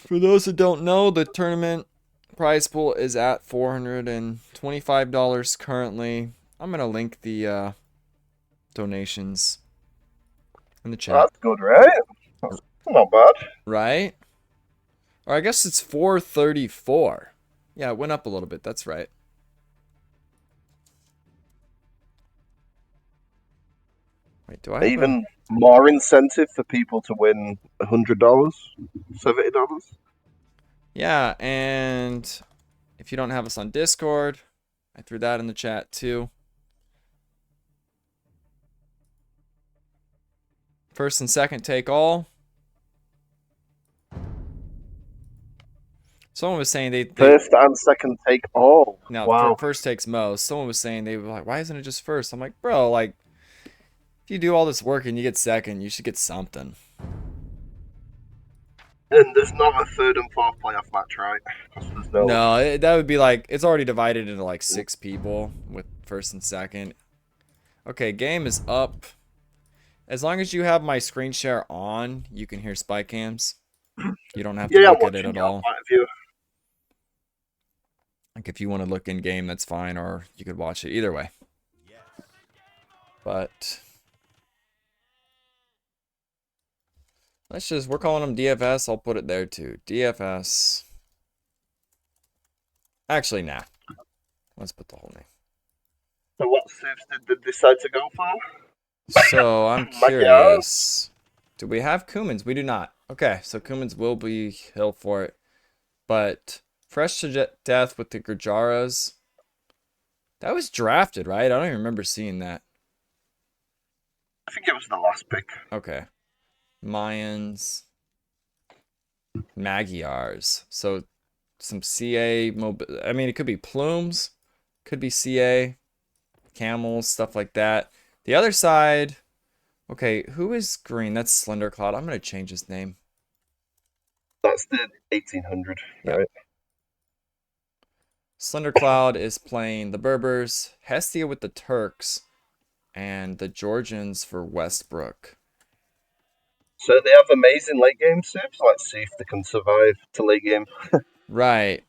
For those that don't know, the tournament prize pool is at $425 currently. I'm gonna link the donations in the chat. That's good, right? That's not bad. Right? Or I guess it's 434. Yeah, it went up a little bit. That's right. Wait, do I have a... Even more incentive for people to win $100, $70. Yeah, and if you don't have us on Discord, I threw that in the chat too. First and second take all. Someone was saying they First and second take all. now Wow. first takes most. Someone was saying they were like, why isn't it just first? I'm like, bro, like if you do all this work and you get second, you should get something. And there's not a third and fourth playoff match, right? There's no. No, that would be like it's already divided into like 6 people with first and second. Okay, game is up. As long as you have my screen share on, you can hear spy cams. You don't have to Yeah, I'm look at it watching at your all. point of view. Like if you want to look in game, that's fine, or you could watch it either way. But we're calling them DFS. I'll put it there too. DFS. Actually, nah. Let's put the whole name. So what saves did they decide to go for? So I'm Magyar? curious. Do we have Kumans? We do not. Okay, so Kumans will be hill for it. But fresh to death with the Gujaras. That was drafted, right? I don't even remember seeing that. I think it was the last pick. Okay. Mayans. Magyars. So some CA. I mean, it could be plumes. Could be CA. Camels, stuff like that. The other side. Okay, who is green? That's Slender Cloud. I'm going to change his name. That's the 1800, Yep. right? Slender Cloud is playing the Berbers, Hestia with the Turks, and the Georgians for Westbrook. So they have amazing late game saves. Let's see if they can survive to late game. Right.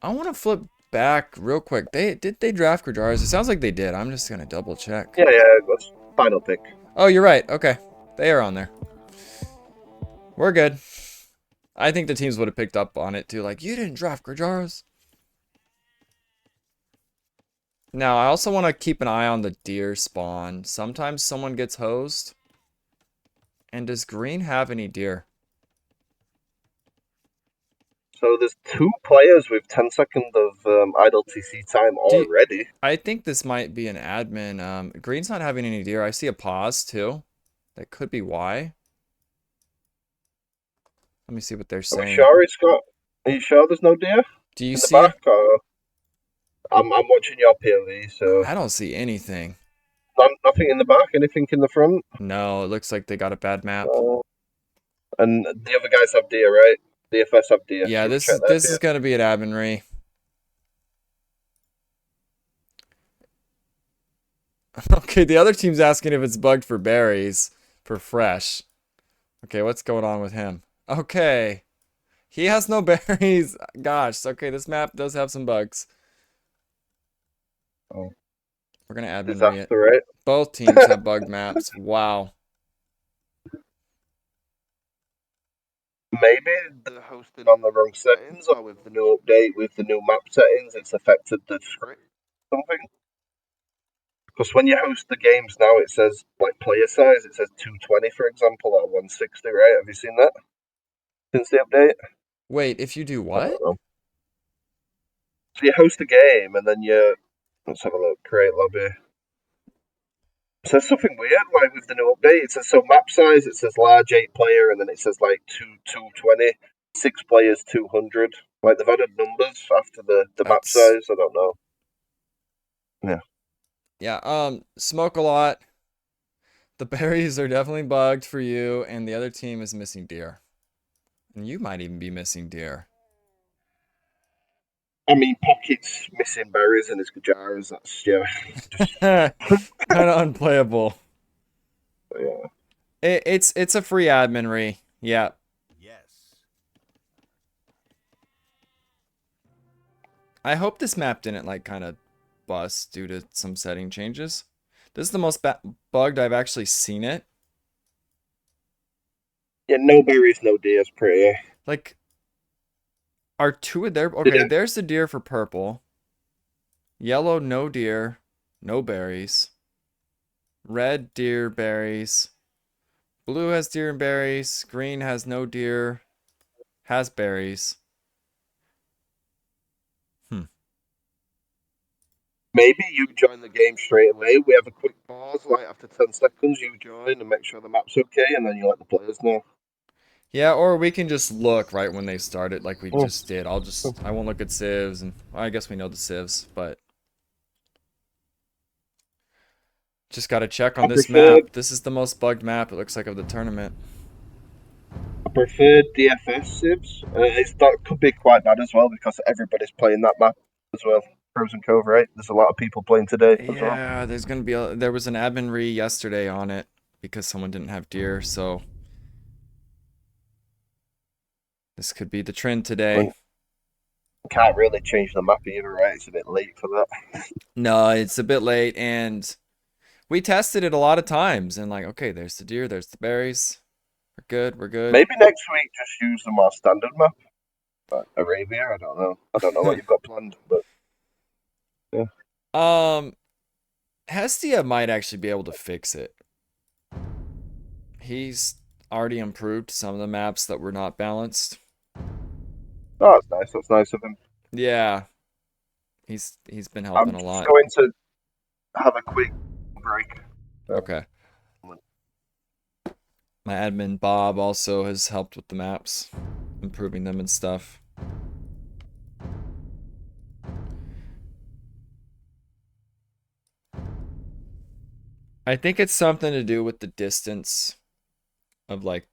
I want to flip back real quick. Did they draft Gujaras? It sounds like they did. I'm just gonna double check. Yeah, it was final pick. Oh, you're right. Okay, they are on there. We're good. I think the teams would have picked up on it too. Like, you didn't draft Gujaras. Now, I also want to keep an eye on the deer spawn. Sometimes someone gets hosed. And does green have any deer? So there's 2 players with 10 seconds of idle TC time already. I think this might be an admin. Green's not having any deer. I see a pause too. That could be why. Let me see what they're Are saying. you sure it's got? Are you sure there's no deer Do you in the see it? back? Or... I'm watching your POV, so I don't see anything. nothing in the back. Anything in the front? No, it looks like they got a bad map. And the other guys have deer, right? DFS have deer. Yeah, Should we this check is that this deer? is gonna be an admin. Okay, the other team's asking if it's bugged for berries for fresh. Okay, what's going on with him? Okay. He has no berries. Gosh, okay, this map does have some bugs. Oh, We're gonna admin it. disaster, right? Both teams have bugged maps. Wow. Maybe they're hosted on the wrong settings, or with the new update, with the new map settings, it's affected the script. Something. Because when you host the games now, it says like player size. It says 220, for example, or 160, right? Have you seen that since the update? Wait, if you do I what? don't know. So you host a game, and then you let's have a look. Create lobby. It says something weird, like with the new update. It says so map size. It says large 8 player, and then it says like 220, 6 players 200. Like they've added numbers after the map size. I don't know. Yeah. Yeah, smoke a lot. The berries are definitely bugged for you, and the other team is missing deer. And you might even be missing deer. I mean, Pocket's missing berries and his Gujaras. That's just Kind of unplayable. yeah. It's a free admin. Yeah. Yes. I hope this map didn't like kind of bust due to some setting changes. This is the most bugged I've actually seen it. Yeah, no berries, no deers, pretty. Like, are two of there? Did Okay, there's the deer for purple. Yellow, no deer, no berries. Red, deer, berries. Blue has deer and berries. Green has no deer, has berries. Hmm. Maybe you join the game straight away. We have a quick pause, like after 10 seconds, you join and make sure the map's okay, and then you let the players know. Yeah, or we can just look right when they start it like we Oh, just did. I won't look at civs, and well, I guess we know the civs, but just gotta check on I this preferred map. This is the most bugged map, it looks like, of the tournament. I preferred DFS Sibs. That could be quite bad as well because everybody's playing that map as well. Frozen Cove, right? There's a lot of people playing today as well. Yeah, there was an admin re yesterday on it because someone didn't have deer, so this could be the trend today. Can't really change the map either, right? It's a bit late for that. No, it's a bit late, and we tested it a lot of times, and like, okay, there's the deer, there's the berries. We're good, we're good. Maybe next week just use the more standard map. Like Arabia, I don't know. I don't know what you've got planned, but yeah. Hestia might actually be able to fix it. He's already improved some of the maps that were not balanced. Oh, that's nice. That's nice of him. Yeah, he's been I'm helping a just lot. going to have a quick break. Okay. My admin Bob also has helped with the maps, improving them and stuff. I think it's something to do with the distance of like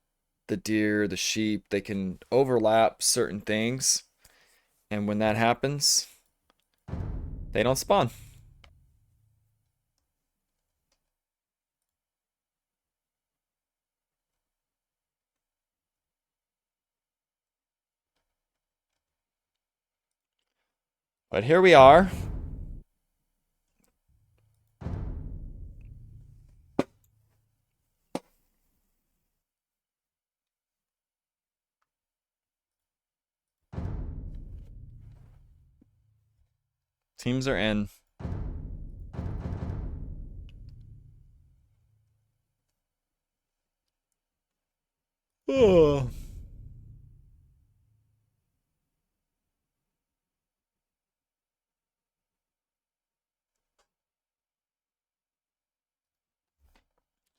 the deer, the sheep. They can overlap certain things, and when that happens, they don't spawn. But here we are. Teams are in. Oh.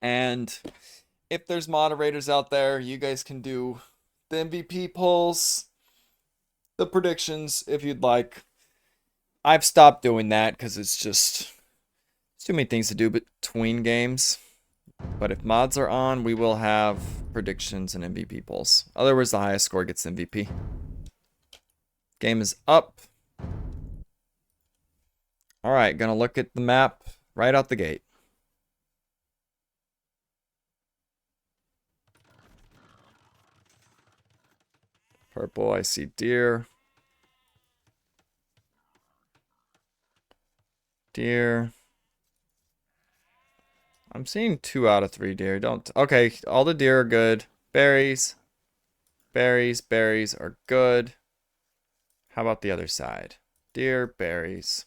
And if there's moderators out there, you guys can do the MVP polls, the predictions if you'd like. I've stopped doing that because it's too many things to do between games. But if mods are on, we will have predictions and MVP polls. Otherwise, the highest score gets MVP. Game is up. All right, gonna look at the map right out the gate. Purple, I see deer. Deer. I'm seeing 2 out of 3 deer. Okay, all the deer are good. Berries. Berries are good. How about the other side? Deer, berries.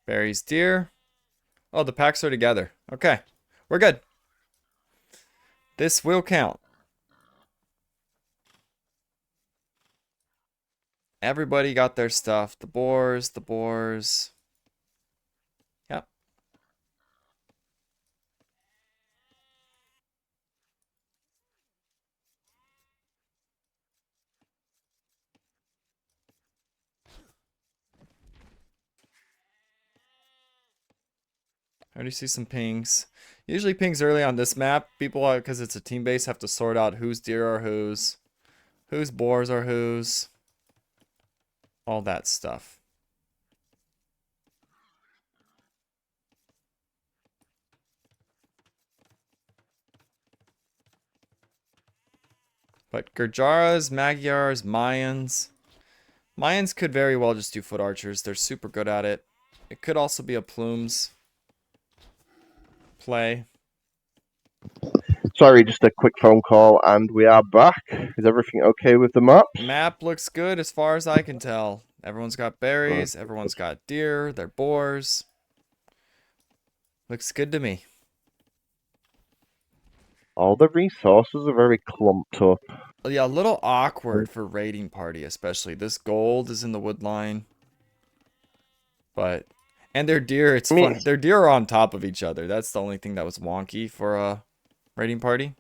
Berries, deer. Oh, the packs are together. Okay, we're good. This will count. Everybody got their stuff. The boars. Yep. I already see some pings. Usually pings early on this map. People, because it's a team base, have to sort out whose deer are whose boars are whose, all that stuff. But Gurjaras, Magyars, Mayans. Mayans could very well just do foot archers. They're super good at it. It could also be a plumes play. Sorry, just a quick phone call, and we are back. Is everything okay with the maps? Map looks good as far as I can tell. Everyone's got berries. Everyone's got deer. They're boars. Looks good to me. All the resources are very clumped up. Yeah, a little awkward for raiding party, especially. This gold is in the wood line. But, and their deer, it's fun. Their deer are on top of each other. That's the only thing that was wonky for a raiding party.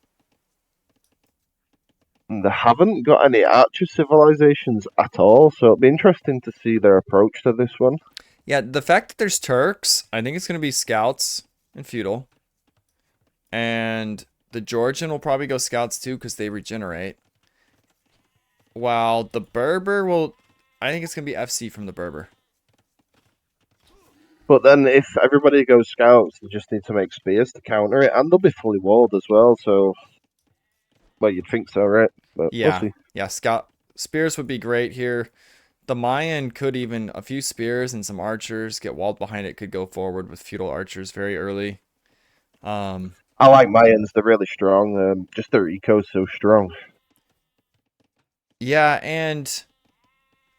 And they haven't got any archer civilizations at all, so it'll be interesting to see their approach to this one. Yeah, the fact that there's Turks, I think it's going to be scouts and feudal. And the Georgian will probably go scouts too because they regenerate. While the Berber will, I think it's going to be FC from the Berber. But then if everybody goes scouts, they just need to make spears to counter it, and they'll be fully walled as well, so... Well, you'd think so, right? But Yeah, we'll see. yeah, scout spears would be great here. The Mayan could even, a few spears and some archers get walled behind it, could go forward with feudal archers very early. I like Mayans, they're really strong. Just their eco's so strong. Yeah, and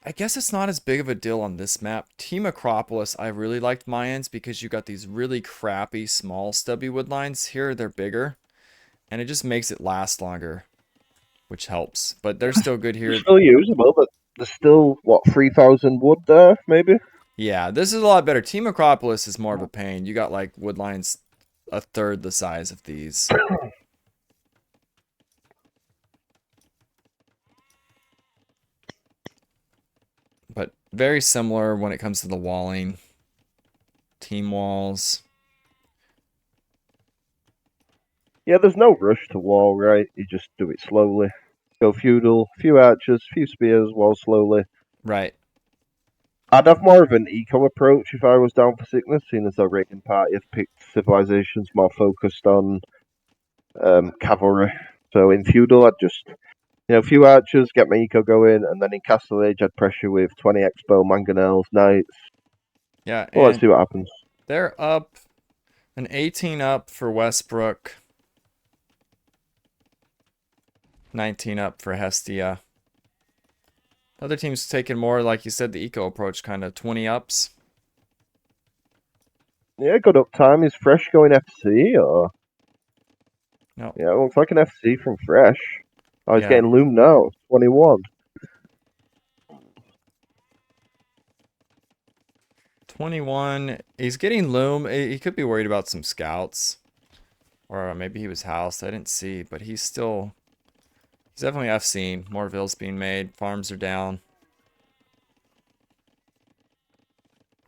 I guess it's not as big of a deal on this map. Team Acropolis, I really liked Mayans because you got these really crappy, small, stubby wood lines. Here, they're bigger, and it just makes it last longer, which helps. But they're still good here. They're still usable, but there's still, what, 3,000 wood there, maybe? Yeah, this is a lot better. Team Acropolis is more of a pain. You got, like, wood lines a third the size of these. But very similar when it comes to the walling. Team walls. Yeah, there's no rush to wall, right? You just do it slowly. Go feudal, few archers, few spears, wall slowly. Right. I'd have more of an eco approach if I was down for sickness, seeing as the raiding party have picked civilizations more focused on cavalry. So in feudal, I'd just, few archers, get my eco going, and then in Castle Age, I'd pressure with 20 expo, mangonels, knights. Yeah, Well, let's see what happens. They're up, an 18 up for Westbrook. 19 up for Hestia. Other teams taking more, like you said, the eco approach, kind of 20 ups. Yeah, good uptime. Is Fresh going FC or? No. Yeah, it looks like an FC from Fresh. Oh, he's Yeah. getting Loom now. 21. 21. He's getting Loom. He could be worried about some scouts. Or maybe he was housed. I didn't see, but he's still... He's definitely FC'ing. More vills being made. Farms are down.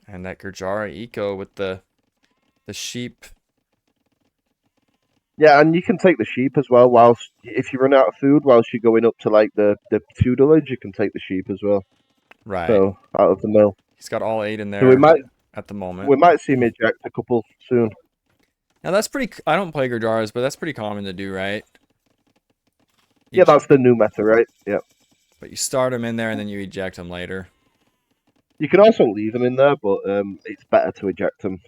And that Gurjara eco with the sheep. Yeah, and you can take the sheep as well. Whilst if you run out of food, whilst you're going up to like the feudalage, you can take the sheep as well. Right. So out of the mill. He's got all 8 in there. So we might at the moment. We might see him eject a couple soon. Now that's pretty. I don't play Gurjaras, but that's pretty common to do, right? Yeah, that's the new meta, right? Yep. But you start them in there and then you eject them later. You can also leave them in there, but it's better to eject them.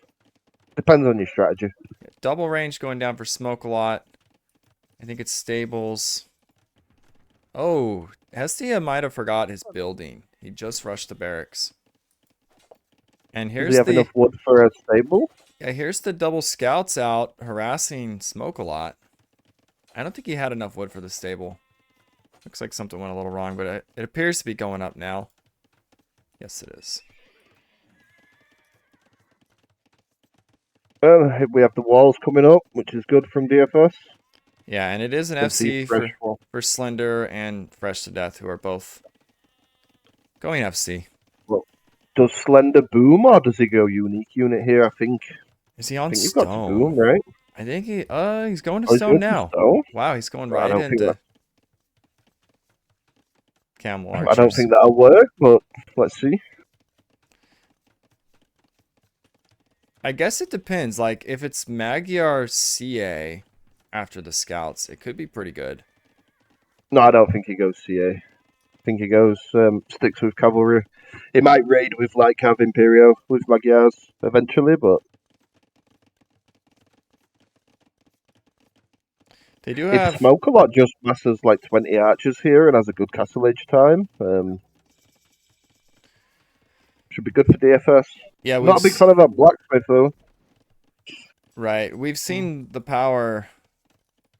Depends on your strategy. Double range going down for Smoke a lot. I think it's stables. Oh, Hestia might have forgot his building. He just rushed the barracks. And here's Does he have enough wood for a stable? Yeah, here's the double scouts out harassing Smoke a lot. I don't think he had enough wood for the stable. Looks like something went a little wrong, but it appears to be going up now. Yes, it is. We have the walls coming up, which is good from DFS. Yeah, and it is an FC for Slender and Fresh to Death, who are both going FC. Well, does Slender boom or does he go unique unit here? I think. Is he on stone? You've got to boom, right? I think he's going to stone now. Stone? Wow, he's going right into Camel Archers. I don't think that'll work, but let's see. I guess it depends. Like, if it's Magyar CA after the scouts, it could be pretty good. No, I don't think he goes CA. think he goes sticks with cavalry. He might raid with like Cav Imperio with Magyars eventually, but They do if have. Smoke a lot just masses like 20 archers here and has a good castle age time, should be good for DFS. Yeah, Not a big fan of that blacksmith though. Right. We've seen the power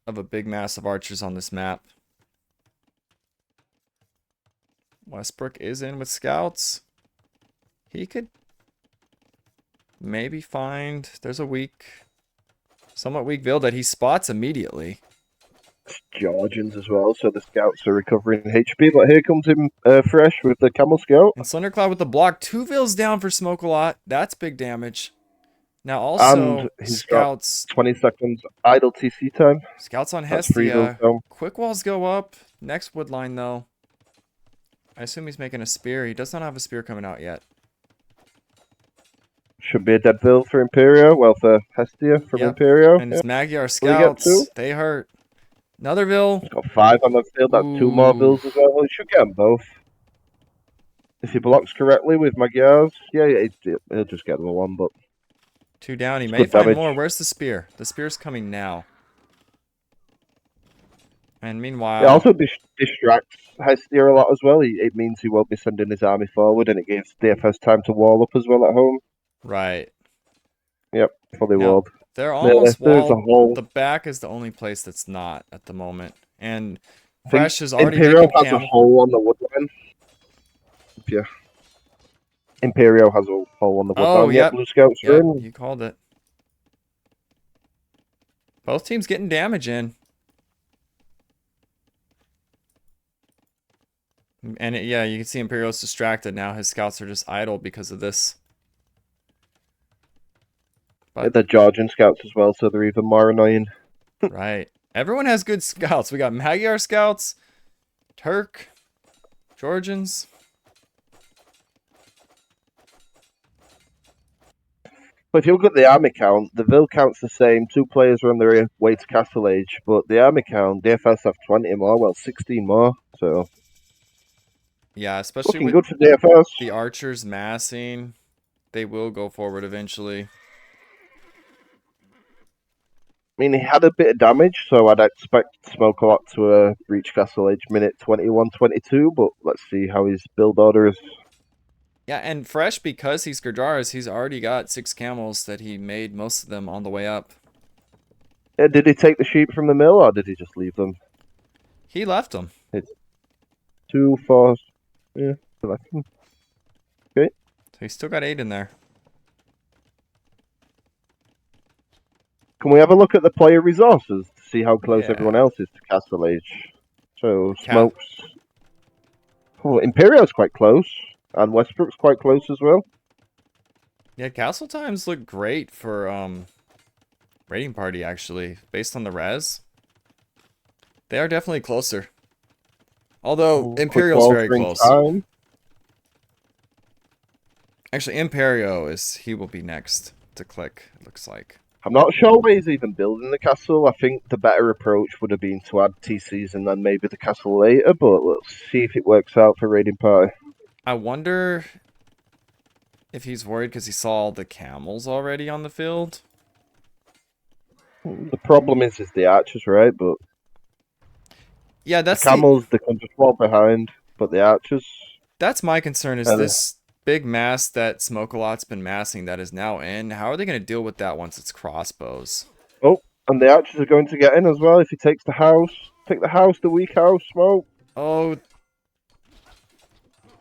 of a big mass of archers on this map. Westbrook is in with scouts. He could maybe find... There's a somewhat weak build that he spots immediately. Georgians as well, so the scouts are recovering HP. But here comes him fresh with the camel scout. And Slendercloud with the block. 2 vills down for Smoke a lot. That's big damage. Now also, And he's scouts... got 20 seconds idle TC time. Scouts on That's 3 vills Hestia. down. Quick walls go up. Next wood line, though. I assume he's making a spear. He does not have a spear coming out yet. Should be a dead bill for Imperio. Well, for Hestia from Yep. Imperio. And his Magyar get scouts, two? they hurt. Another vill. He's got 5 on the field. That's 2 more Ooh. bills as well. He should get them both. If he blocks correctly with Magyars, yeah, he'll just get the one, but 2 down. He It's may good find damage. more. Where's the spear? The spear's coming now. And meanwhile... it also distracts Hestia a lot as well. It means he won't be sending his army forward, and it gives DFS time to wall up as well at home. Right. Yep, fully Now, walled. They're almost there's a walled. hole. The back is the only place that's not at the moment. And I think Fresh is already Imperio making has a camp. hole on the woodline. Yeah. Imperio has a hole on the woodline. Oh, Yeah, yep. Blue Scouts are Yep, in. you called it. Both teams getting damage in. And yeah, you can see Imperial's distracted now. His scouts are just idle because of this. But The Georgian Scouts as well, so they're even more annoying. right. Everyone has good scouts. We got Magyar scouts, Turk, Georgians. But if you look at the army count, the Vil count's the same. 2 players are on their way to Castle Age, but the army count, DFS have 20 more, well, 16 more. So Yeah, especially looking with good for DFS. the archers massing. They will go forward eventually. I mean, he had a bit of damage, so I'd expect Smoke a lot to reach Castle Age minute 21, 22, but let's see how his build order is. Yeah, and Fresh, because he's Gurjaras, he's already got 6 camels that he made, most of them on the way up. Yeah, did he take the sheep from the mill, or did he just leave them? He left them. 2, 4, yeah, he left them. Okay. So he's still got 8 in there. Can we have a look at the player resources to see how close Yeah. everyone else is to Castle Age? So, Ca- Smoke's... Oh, Imperio's quite close, and Westbrook's quite close as well. Yeah, castle times look great for raiding party, actually, based on the res. They are definitely closer. Although Quick Imperial's ball very screen close. time. Actually, Imperio he will be next to click, it looks like. I'm not sure where he's even building the castle. I think the better approach would have been to add TCs and then maybe the castle later, but let's see if it works out for raiding party. I wonder if he's worried because he saw all the camels already on the field. The problem is the archers, right? But Yeah, that's the camels, they can just walk behind, but the archers... that's my concern is Uh, this big mass that Smoke-a-Lot's been massing that is now in. How are they going to deal with that once it's crossbows? Oh, and the archers are going to get in as well if he takes the house. Take the house, the weak house, Smoke. Oh,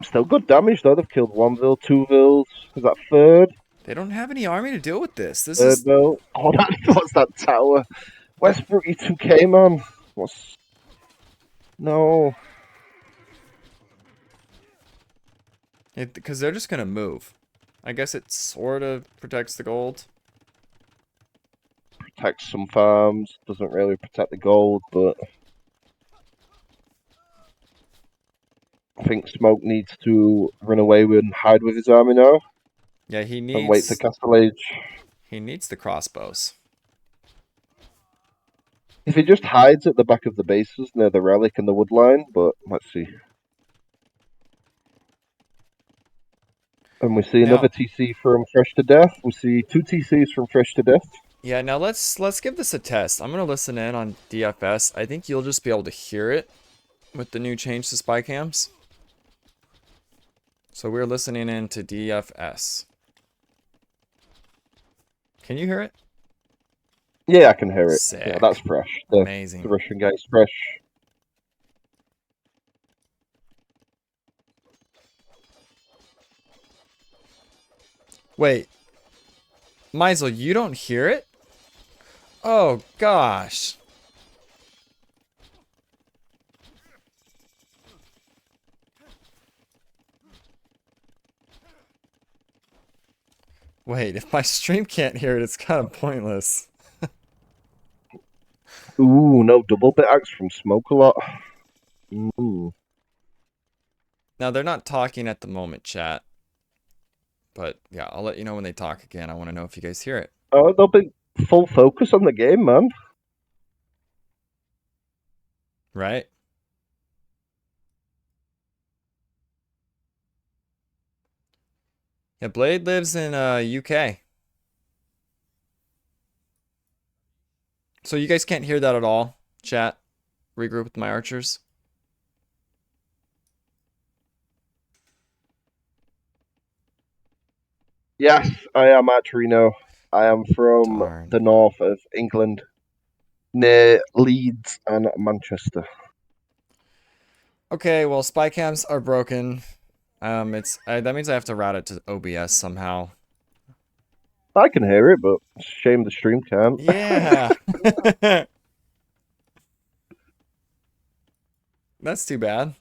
Still good damage though. They've killed 1 Vil, 2 Vils. Is that 3rd? they don't have any army to deal with this. This 3rd is Vil. Oh, what's that tower? Westbrook, you 2K, man. What's... No. because they're just going to move. I guess it sort of protects the gold. Protects some farms. Doesn't really protect the gold, but... I think Smoke needs to run away and hide with his army now. Yeah, he And wait for needs Castle Age. the crossbows. If he just hides at the back of the bases near the relic and the wood line, but let's see. And we see Now, another TC from Fresh to Death. We see 2 TCs from Fresh to Death. yeah, now let's give this a test. I'm gonna listen in on DFS. I think you'll just be able to hear it with the new change to spy cams. So we're listening in to DFS. Can you hear it? Yeah, I can hear it. Sick. Yeah, that's fresh. The Amazing. Russian guy's fresh. Wait, Meisel, you don't hear it? Oh gosh. Wait, if my stream can't hear it, it's kind of pointless. Ooh, no double bit axe from Smoke a lot. Ooh. Now, they're not talking at the moment, chat. But yeah, I'll let you know when they talk again. I want to know if you guys hear it. Oh, they'll be full focus on the game, man. Right? Yeah, Blade lives in UK. So you guys can't hear that at all, chat. Regroup with my archers. Yes, I am at Torino. I am from Darn. the north of England, near Leeds and Manchester. Okay, well, spy cams are broken. That means I have to route it to OBS somehow. I can hear it, but shame the stream can't. Yeah. That's too bad.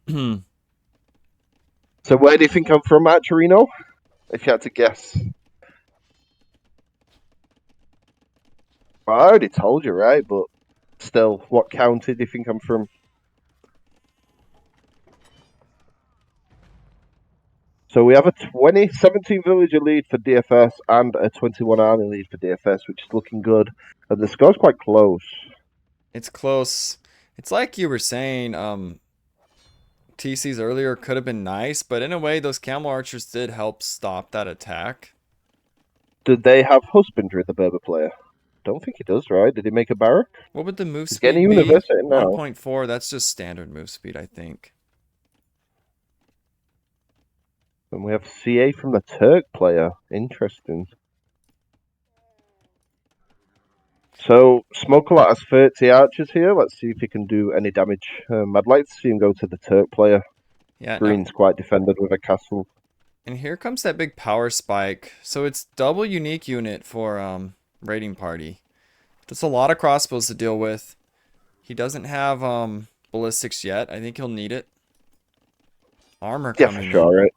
So where do you think I'm from at Torino? If you had to guess. Well, I already told you, right? But still, what county do you think I'm from? So we have a 17 villager lead for DFS and a 21 army lead for DFS, which is looking good. And the score's quite close. It's close. It's like you were saying, TCs earlier could have been nice, but in a way, those camel archers did help stop that attack. Did they have husbandry, the Berber player? Don't think he does, right? Did he make a barrack? What would the move He's getting speed a be? university now. 1.4, that's just standard move speed, I think. And we have CA from the Turk player. Interesting. So, Smokealot has 30 archers here. Let's see if he can do any damage. I'd like to see him go to the Turk player. Yeah, Green's quite defended with a castle. and here comes that big power spike. So it's double unique unit for raiding party. That's a lot of crossbows to deal with. He doesn't have ballistics yet. I think he'll need it. Armor Yeah, coming for sure, in.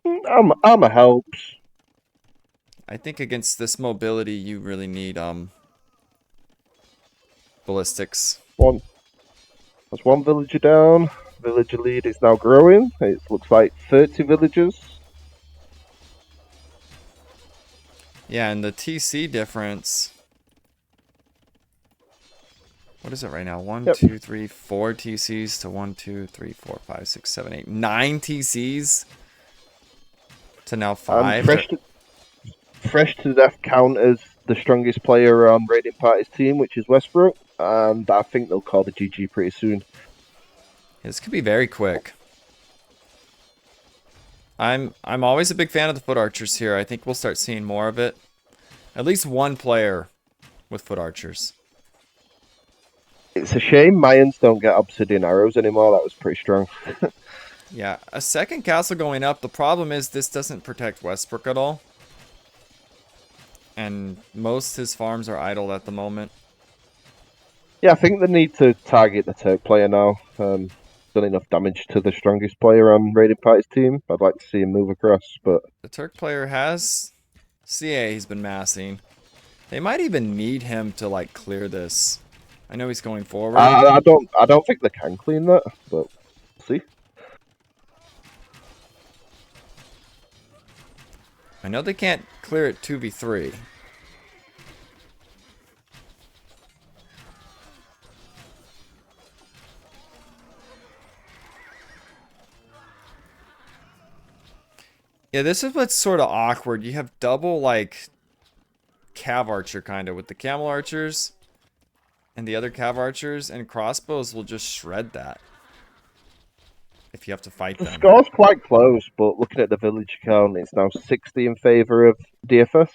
right? Armor helps. I think against this mobility, you really need ballistics. That's one villager down. Villager lead is now growing. It looks like 30 villagers. Yeah, and the TC difference. What is it right now? 1, Yep. 2, 3, 4 TCs to 1, 2, 3, 4, 5, 6, 7, 8, 9 TCs to now 5. Fresh to Death count as the strongest player on Raiding Party's team, which is Westbrook, and I think they'll call the GG pretty soon. This could be very quick. I'm always a big fan of the foot archers here. I think we'll start seeing more of it. At least one player with foot archers. It's a shame Mayans don't get obsidian arrows anymore. That was pretty strong. Yeah, a second castle going up. The problem is this doesn't protect Westbrook at all. And most his farms are idle at the moment. Yeah, I think they need to target the Turk player now. Done enough damage to the strongest player on Raiding Party's team. I'd like to see him move across, but The Turk player has CA he's been massing. They might even need him to like clear this. I know he's going forward. I don't think they can clean that, but see. I know they can't clear it 2v3. Yeah, this is what's sort of awkward. You have double, like, cav archer, kind of, with the camel archers and the other cav archers, and crossbows will just shred that if you have to fight The them. score's quite close, but looking at the village count, it's now 60 in favour of DFS,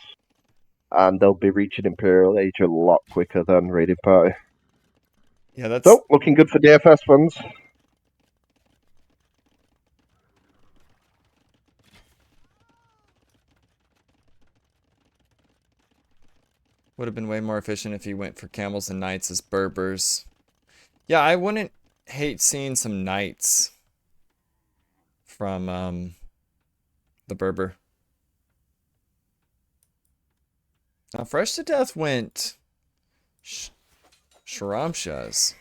and they'll be reaching Imperial Age a lot quicker than Raiding Party. Yeah, that's... So, looking good for DFS funds. Would have been way more efficient if he went for camels and knights as Berbers. Yeah, I wouldn't hate seeing some knights from the Berber. Now, Fresh to Death went Sharamshas.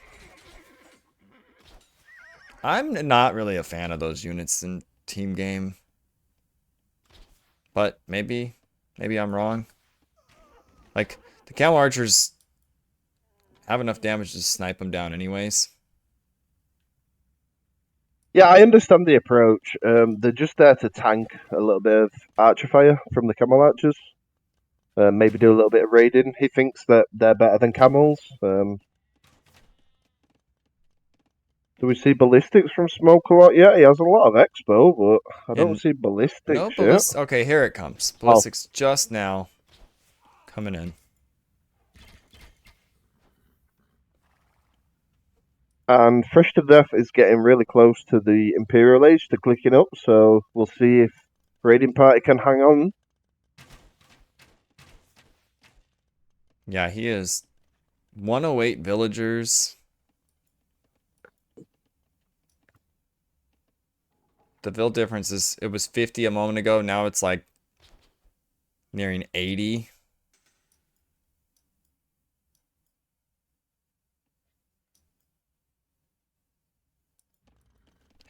I'm not really a fan of those units in team game. But maybe I'm wrong. Like, the camel archers have enough damage to snipe them down anyways. Yeah, I understand the approach. They're just there to tank a little bit of archer fire from the camel archers. Maybe do a little bit of raiding. He thinks that they're better than camels. Do we see ballistics from Smoke a lot? Yeah, he has a lot of expo, but I don't And see ballistics no yet. ballistics. Okay, here it comes. Ballistics just now coming in. And Fresh to Death is getting really close to the Imperial Age to clicking up, so we'll see if Raiding Party can hang on. Yeah, he is 108 villagers. The vill difference is, it was 50 a moment ago. Now it's like nearing 80.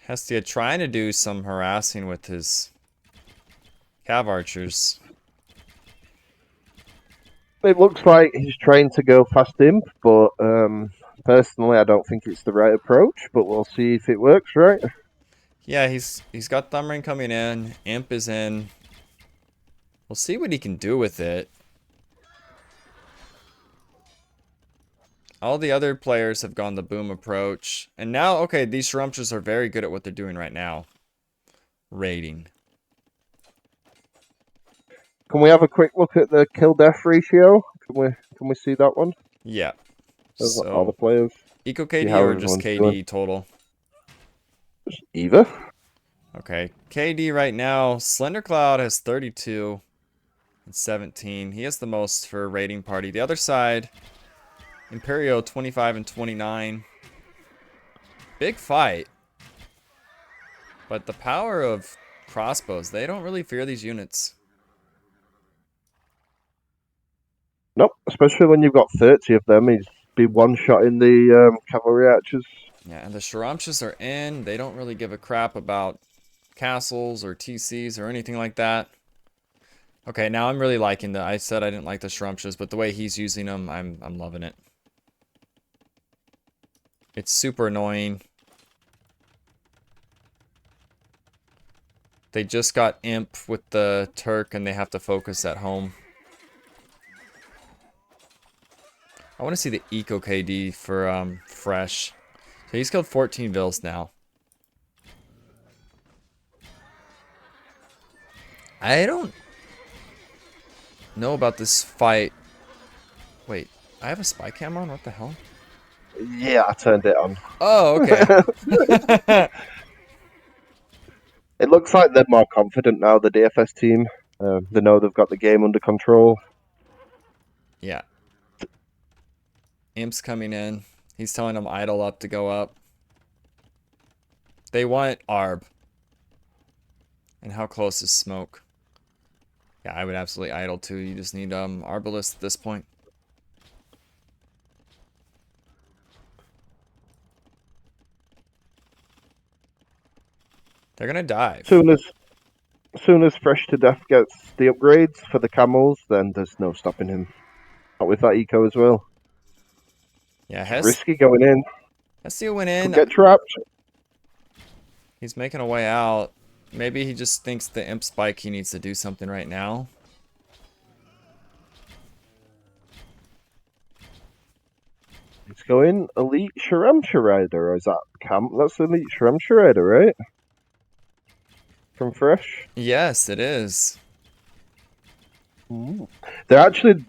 Hestia trying to do some harassing with his cav archers. It looks like he's trying to go fast imp, but personally I don't think it's the right approach, but we'll see if it works, right? Yeah, he's got Thumbring coming in. Imp is in. We'll see what he can do with it. All the other players have gone the boom approach. And now, okay, these Sharamchas are very good at what they're doing right now. Raiding. Can we have a quick look at the kill death ratio? Can we see that one? Yeah. So, all the So, players. Eco See KD how or just everyone's KD doing. total? Either. Okay, KD right now, Slender Cloud has 32 and 17. He has the most for raiding party. The other side, Imperio 25 and 29. Big fight. But the power of crossbows, they don't really fear these units. Nope, especially when you've got 30 of them, he's be one shot in the cavalry archers. Yeah, and the Sharamchas are in. They don't really give a crap about castles or TCs or anything like that. Okay, now I'm really liking the... I said I didn't like the Sharamchas, but the way he's using them, I'm loving it. It's super annoying. They just got Imp with the Turk, and they have to focus at home. I want to see the Eco KD for Fresh. So he's killed 14 Vills now. I don't know about this fight. Wait, I have a spy cam on? What the hell? Yeah, I turned it on. Oh, okay. It looks like they're more confident now, the DFS team. They know they've got the game under control. Yeah. Imp's coming in. He's telling them idle up to go up. They want Arb. And how close is Smoke? Yeah, I would absolutely idle too. You just need Arbalist at this point. They're gonna dive. Soon as Fresh to Death gets the upgrades for the camels, then there's no stopping him. Not with that eco as well. Yeah, Risky going in. Hestia went in. Could get trapped. He's making a way out. Maybe he just thinks the imp spike he needs to do something right now. He's going Elite Sharamsha Rider, or is that Camp? That's Elite Sharamsha Rider, right? From Fresh? Yes, it is. Ooh. They're actually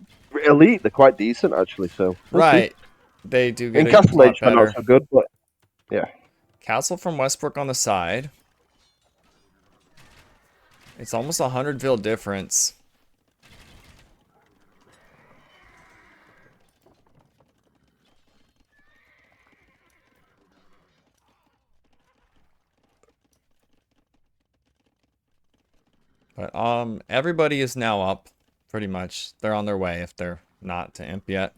elite. They're quite decent, actually. So we'll Right. see. They do In get a Castle lot Age, they're better. not so good, but yeah. Castle from Westbrook on the side. It's almost 100 vil difference. But everybody is now up, pretty much. They're on their way if they're not to imp yet.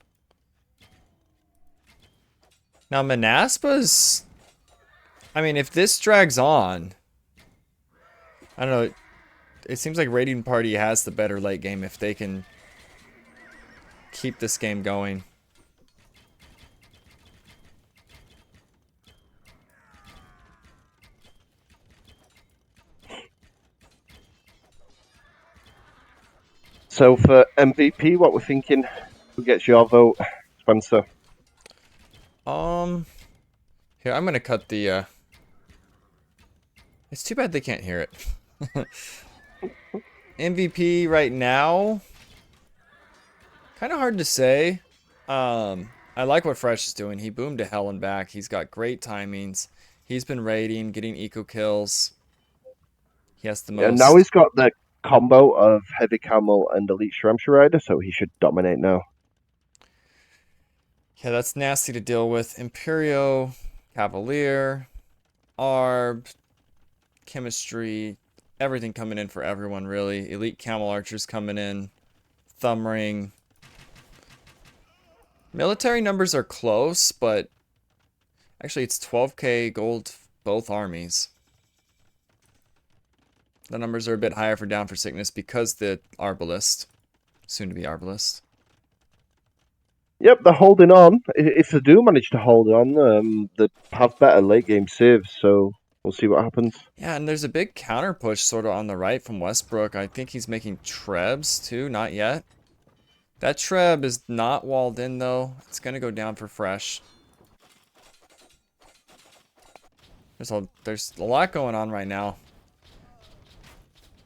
Now Manaspa's, I mean, if this drags on, I don't know. It seems like Raiding Party has the better late game if they can keep this game going. So for MVP, what we're thinking? Who gets your vote, Spencer? Here, I'm gonna cut the, it's too bad they can't hear it. MVP right now, kind of hard to say. I like what Fresh is doing. He boomed to hell and back. He's got great timings. He's been raiding, getting eco kills. He has the most. And now he's got the combo of Heavy Camel and Elite Shramsha Rider, so he should dominate now. Yeah, that's nasty to deal with. Imperio, Cavalier, Arb, Chemistry, everything coming in for everyone, really. Elite Camel Archers coming in. Thumb Ring. Military numbers are close, but actually it's 12k gold both armies. The numbers are a bit higher for Down for Sickness because the Arbalist, soon to be Arbalist. Yep, they're holding on. If they do manage to hold on, they have better late game saves, so we'll see what happens. Yeah, and there's a big counter push sort of on the right from Westbrook. I think he's making Trebs too, not yet. That Treb is not walled in though. It's gonna go down for Fresh. There's a lot going on right now.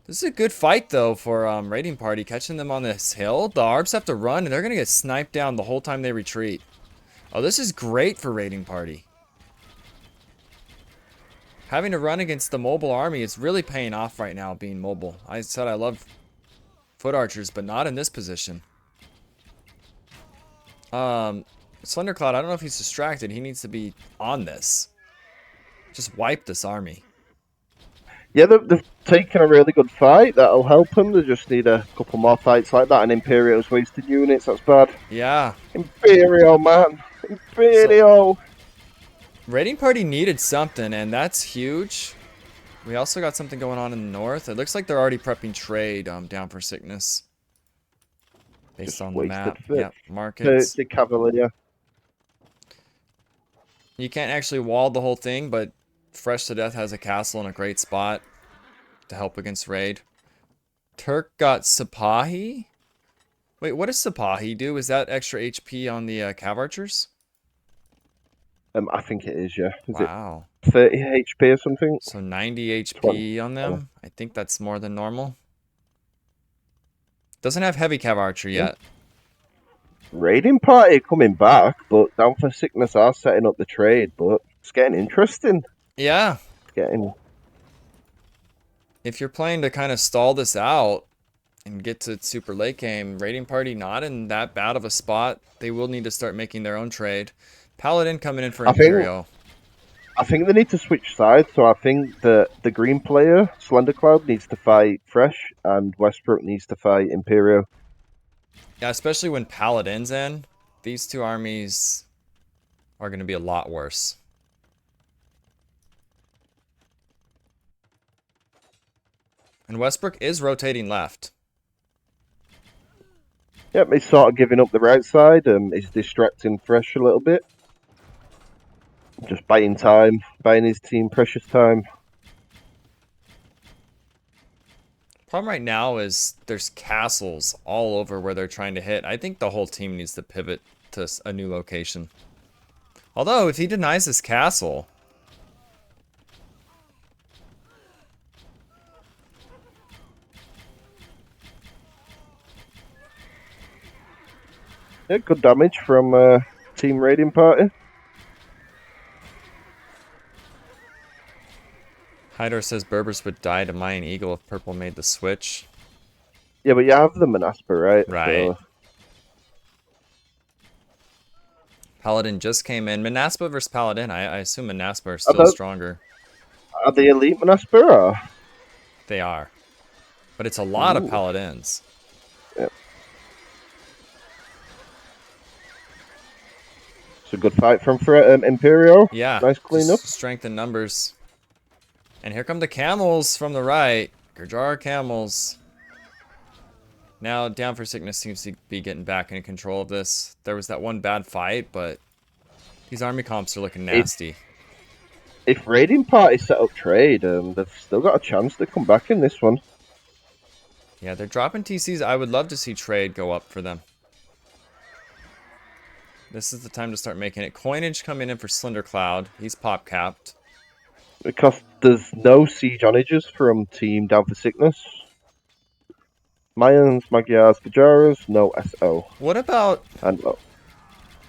This is a good fight though for Raiding Party, catching them on this hill. The Arbs have to run and they're gonna get sniped down the whole time they retreat. Oh, this is great for Raiding Party. Having to run against the mobile army is really paying off right now, being mobile. I said I love foot archers, but not in this position. Slendercloud, I don't know if he's distracted. He needs to be on this. Just wipe this army. Yeah, they've taken a really good fight. That'll help them. They just need a couple more fights like that. And Imperio's wasted units. That's bad. Yeah. Imperio, man. Imperio. Raiding Party needed something, and that's huge. We also got something going on in the north. It looks like they're already prepping trade Down for Sickness. Based Just on the map. fit. Yeah, markets. The Cavalier. You can't actually wall the whole thing, but Fresh to Death has a castle in a great spot to help against raid. Turk got Sipahi? Wait, what does Sipahi do? Is that extra HP on the Cav Archers? I think it is, yeah. Is wow. it 30 HP or something? So 90 HP 20. on them? I think that's more than normal. Doesn't have heavy Cav Archer yet. Raiding Party coming back, but Down for Sickness are setting up the trade, but it's getting interesting. Yeah. It's getting... If you're playing to kind of stall this out and get to super late game, Raiding Party not in that bad of a spot. They will need to start making their own trade. Paladin coming in for Imperio. I think they need to switch sides, so I think the green player, Slendercloud, needs to fight Fresh, and Westbrook needs to fight Imperio. Yeah, especially when Paladin's in. These two armies are going to be a lot worse. And Westbrook is rotating left. Yep, he's sort of giving up the right side. He's distracting Fresh a little bit. Just buying time, buying his team precious time. Problem right now is there's castles all over where they're trying to hit. I think the whole team needs to pivot to a new location. Although, if he denies this castle... Yeah, good damage from Team Raiding Party. Hydor says Berbers would die to Mayan Eagle if Purple made the switch. Yeah, but you have the Manaspa, right? Right. So... Paladin just came in. Manaspa versus Paladin. I assume Manaspa are still stronger. Are they elite Manaspa or? They are. But it's a lot of Ooh. Paladins. Yep. It's a good fight from Imperial. Yeah. Nice cleanup. Strength in numbers. And here come the camels from the right. Gurjar camels. Now, Down for Sickness seems to be getting back in control of this. There was that one bad fight, but these army comps are looking nasty. If Raiding Party set up trade, they've still got a chance to come back in this one. Yeah, they're dropping TCs. I would love to see trade go up for them. This is the time to start making it. Coinage coming in for Slender Cloud. He's pop capped. Because there's no siege onages from Team Down for Sickness. Mayans, Magyars, Gujaras, no SO. What about... And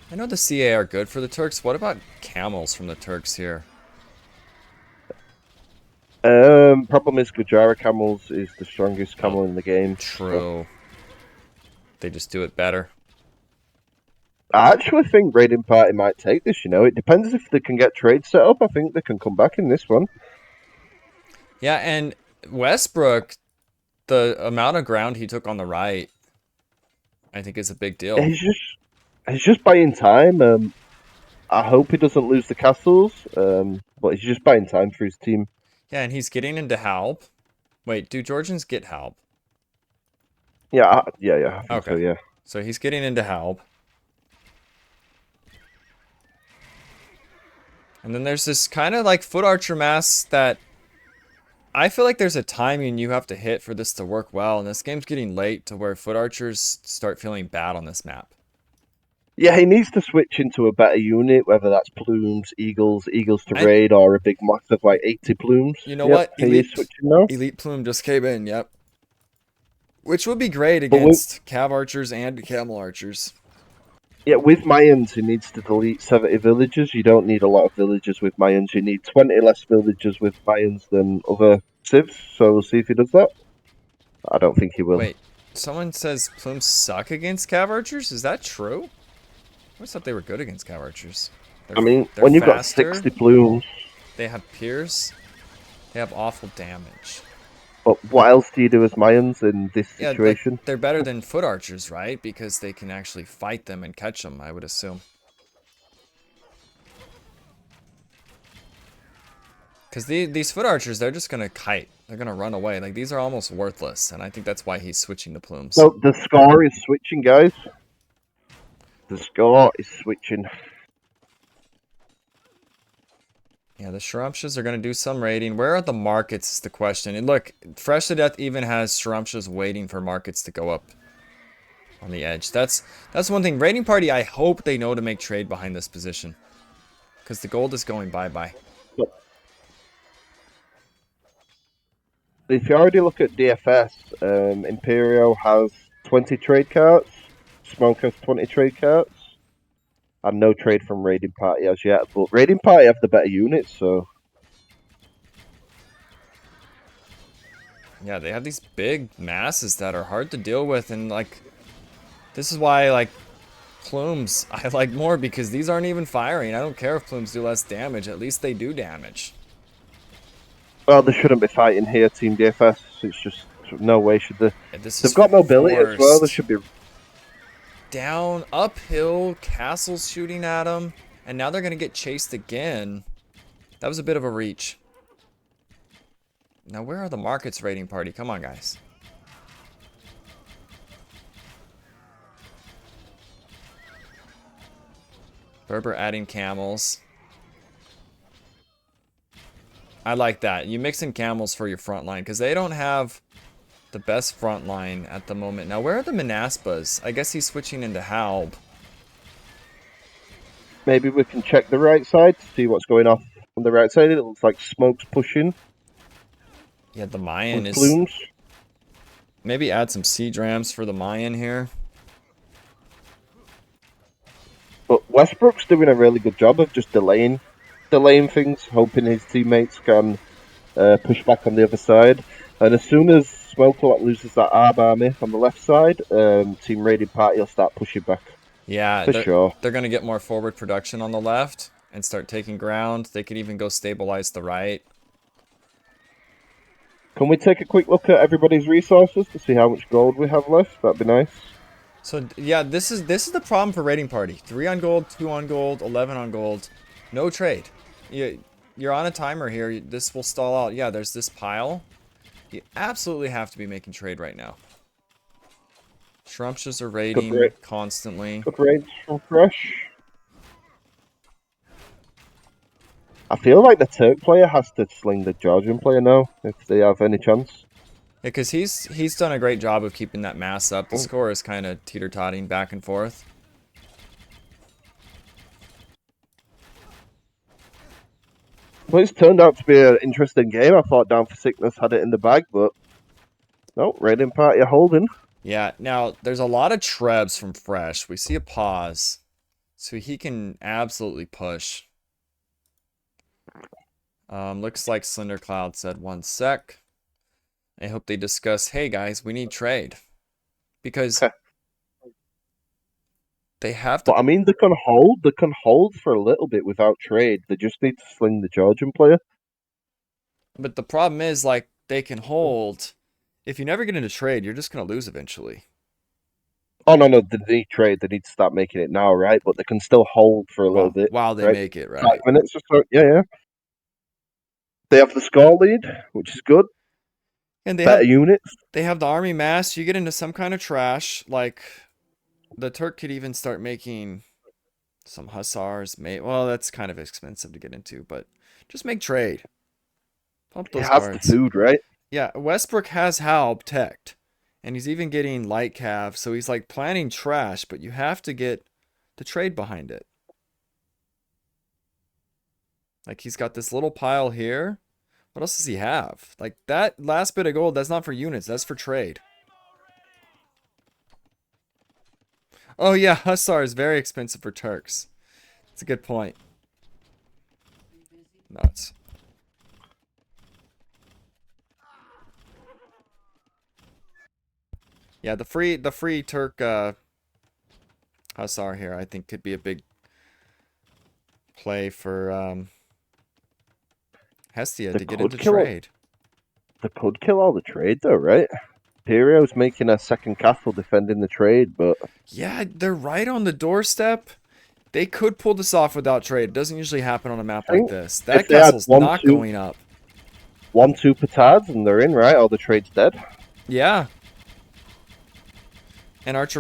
I know the CA are good for the Turks. What about camels from the Turks here? problem is Gujara camels is the strongest camel in the game. True. They just do it better. I actually think Raiding Party might take this, you know. It depends if they can get trade set up. I think they can come back in this one. Yeah, and Westbrook, the amount of ground he took on the right, I think is a big deal. He's just buying time. I hope he doesn't lose the castles, but he's just buying time for his team. Yeah, and he's getting into Halb. Wait, do Georgians get Halb? Yeah, I think okay. so, yeah. So he's getting into Halb. And then there's this kind of like foot archer mass that I feel like there's a timing you have to hit for this to work well. And this game's getting late to where foot archers start feeling bad on this map. Yeah, he needs to switch into a better unit, whether that's plumes, eagles to raid, or a big max of like 80 plumes. You know what? Elite plume just came in, yep. Which would be great against cav archers and camel archers. Yeah, with Mayans, he needs to delete 70 villagers. You don't need a lot of villagers with Mayans. You need 20 less villagers with Mayans than other civs, so we'll see if he does that. I don't think he will. Wait, someone says plumes suck against cav archers? Is that true? I always thought they were good against cav archers. I mean, when you've got 60 plumes... They have pierce. They have awful damage. But what else do you do as Mayans in this situation? They're better than foot archers, right? Because they can actually fight them and catch them, I would assume. Because these foot archers, they're just going to kite. They're going to run away. Like, these are almost worthless, and I think that's why he's switching to plumes. So the score is switching, guys. The score is switching. Yeah, the Shramshas are going to do some raiding. Where are the markets is the question. And look, Fresh to Death even has Shramshas waiting for markets to go up on the edge. That's one thing. Raiding Party, I hope they know to make trade behind this position. Because the gold is going bye-bye. If you already look at DFS, Imperial has 20 trade carts. Smoke has 20 trade carts. And no trade from Raiding Party as yet, but Raiding Party have the better units, so... Yeah, they have these big masses that are hard to deal with, and, like, this is why, like, Plumes I like more, because these aren't even firing. I don't care if Plumes do less damage, at least they do damage. Well, they shouldn't be fighting here, Team DFS. It's just, no way should they... Yeah, they've got mobility as well, they should be... Down, uphill, castles shooting at them, and now they're going to get chased again. That was a bit of a reach. Now, where are the markets raiding party? Come on, guys. Berber adding camels. I like that. You mix in camels for your front line, because they don't have the best front line at the moment. Now, where are the Manaspas? I guess he's switching into Halb. Maybe we can check the right side to see what's going off on the right side. It looks like smoke's pushing Yeah, the Mayan with is... plumes. Maybe add some Siege Rams for the Mayan here. But Westbrook's doing a really good job of just delaying things, hoping his teammates can push back on the other side. And as soon as Smokelot loses that Arb army on the left side, Team Raiding Party will start pushing back. Yeah, For sure. They're going to get more forward production on the left and start taking ground. They could even go stabilize the right. Can we take a quick look at everybody's resources to see how much gold we have left? That'd be nice. So yeah, this is the problem for Raiding Party. 3 on gold, 2 on gold, 11 on gold. No trade. You're on a timer here. This will stall out. Yeah, there's this pile. You absolutely have to be making trade right now. Shrumptious are raiding constantly. Good raids from Fresh. I feel like the Turk player has to sling the Georgian player now, if they have any chance. Yeah, because he's done a great job of keeping that mass up. The score is kind of teeter-totting back and forth. Well, it's turned out to be an interesting game. I thought Down for Sickness had it in the bag, but no, Raiding Party are holding. Yeah, now there's a lot of Trebs from Fresh. We see a pause, so he can absolutely push. Looks like Slender Cloud said 1 sec. I hope they discuss, hey guys, we need trade. Because they have to... But I mean, they can hold for a little bit without trade. They just need to sling the Georgian player. But the problem is, like, they can hold. If you never get into trade, you're just going to lose eventually. Oh, no, they need trade. They need to start making it now, right? But they can still hold for a little bit. While they right? make it, right? 5 minutes or so. Yeah. They have the score lead, which is good. And Better units. They have the army mass. You get into some kind of trash. Like, the Turk could even start making some hussars. Well, that's kind of expensive to get into, but just make trade. Pump those cards. He has the food, right? Yeah, Westbrook has Halb teched. And he's even getting light cav. So he's like planning trash, but you have to get the trade behind it. Like, he's got this little pile here. What else does he have? Like, that last bit of gold, that's not for units. That's for trade. Oh, yeah. Hussar is very expensive for Turks. That's a good point. Nuts. Yeah, the free Turk Hussar here, I think, could be a big play for Hestia to get into trade. They could kill all the trade, though, right? Imperio's making a second castle defending the trade, but... Yeah, they're right on the doorstep. They could pull this off without trade. It doesn't usually happen on a map like this. That castle's not going up. 1-2 petards and they're in, right? Or the trade's dead. Yeah. And Archery